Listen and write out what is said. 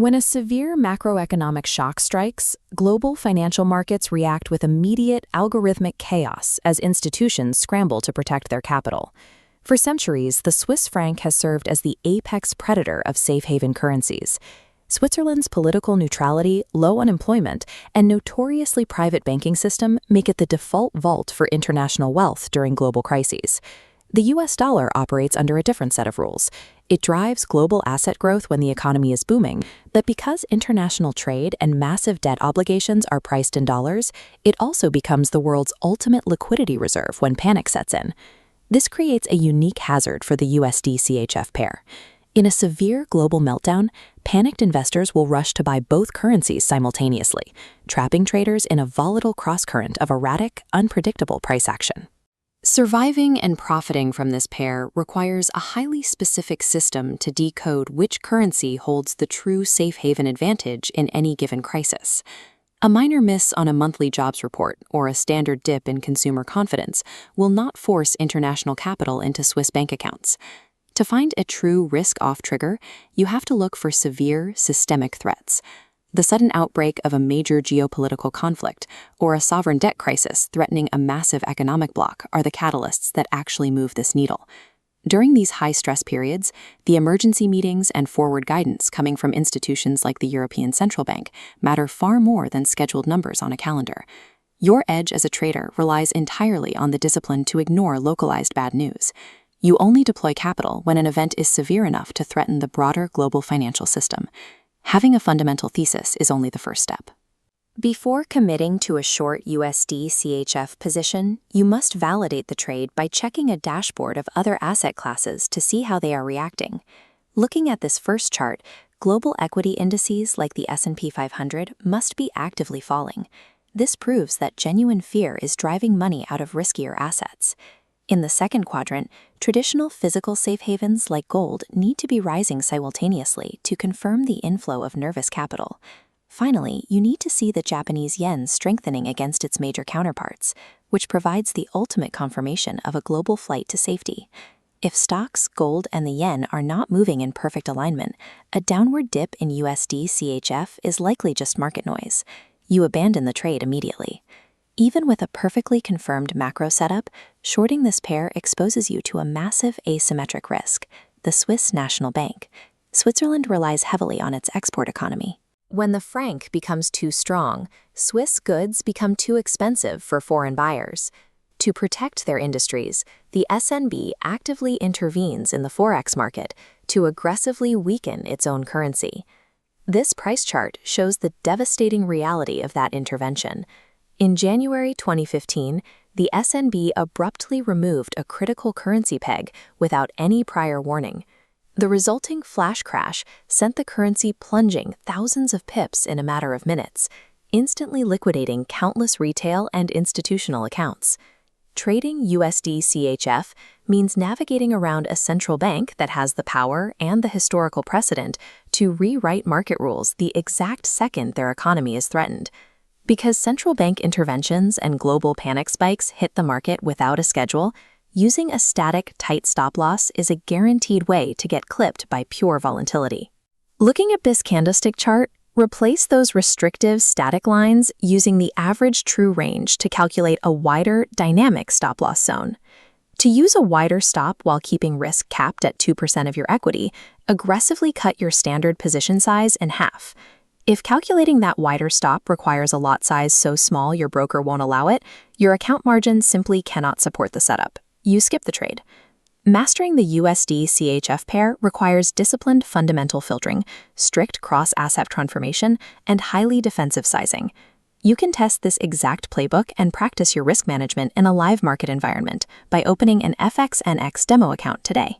When a severe macroeconomic shock strikes, global financial markets react with immediate algorithmic chaos as institutions scramble to protect their capital. For centuries, the Swiss franc has served as the apex predator of safe haven currencies. Switzerland's political neutrality, low unemployment, and notoriously private banking system make it the default vault for international wealth during global crises. The US dollar operates under a different set of rules. It drives global asset growth when the economy is booming, but because international trade and massive debt obligations are priced in dollars, it also becomes the world's ultimate liquidity reserve when panic sets in. This creates a unique hazard for the USD-CHF pair. In a severe global meltdown, panicked investors will rush to buy both currencies simultaneously, trapping traders in a volatile cross-current of erratic, unpredictable price action. Surviving and profiting from this pair requires a highly specific system to decode which currency holds the true safe haven advantage in any given crisis. A minor miss on a monthly jobs report or a standard dip in consumer confidence will not force international capital into Swiss bank accounts. To find a true risk-off trigger, you have to look for severe, systemic threats. The sudden outbreak of a major geopolitical conflict or a sovereign debt crisis threatening a massive economic bloc are the catalysts that actually move this needle. During these high-stress periods, the emergency meetings and forward guidance coming from institutions like the European Central Bank matter far more than scheduled numbers on a calendar. Your edge as a trader relies entirely on the discipline to ignore localized bad news. You only deploy capital when an event is severe enough to threaten the broader global financial system. Having a fundamental thesis is only the first step. Before committing to a short USD-CHF position, you must validate the trade by checking a dashboard of other asset classes to see how they are reacting. Looking at this first chart, global equity indices like the S&P 500 must be actively falling. This proves that genuine fear is driving money out of riskier assets. In the second quadrant, traditional physical safe havens like gold need to be rising simultaneously to confirm the inflow of nervous capital. Finally, you need to see the Japanese yen strengthening against its major counterparts, which provides the ultimate confirmation of a global flight to safety. If stocks, gold, and the yen are not moving in perfect alignment, a downward dip in USD-CHF is likely just market noise. You abandon the trade immediately. Even with a perfectly confirmed macro setup, shorting this pair exposes you to a massive asymmetric risk, the Swiss National Bank. Switzerland relies heavily on its export economy. When the franc becomes too strong, Swiss goods become too expensive for foreign buyers. To protect their industries, the SNB actively intervenes in the Forex market to aggressively weaken its own currency. This price chart shows the devastating reality of that intervention. In January 2015, the SNB abruptly removed a critical currency peg without any prior warning. The resulting flash crash sent the currency plunging thousands of pips in a matter of minutes, instantly liquidating countless retail and institutional accounts. Trading USD-CHF means navigating around a central bank that has the power and the historical precedent to rewrite market rules the exact second their economy is threatened. Because central bank interventions and global panic spikes hit the market without a schedule, using a static, tight stop-loss is a guaranteed way to get clipped by pure volatility. Looking at this candlestick chart, replace those restrictive static lines using the average true range to calculate a wider, dynamic stop-loss zone. To use a wider stop while keeping risk capped at 2% of your equity, aggressively cut your standard position size in half. If calculating that wider stop requires a lot size so small your broker won't allow it, your account margin simply cannot support the setup. You skip the trade. Mastering the USD-CHF pair requires disciplined fundamental filtering, strict cross-asset transformation, and highly defensive sizing. You can test this exact playbook and practice your risk management in a live market environment by opening an FXNX demo account today.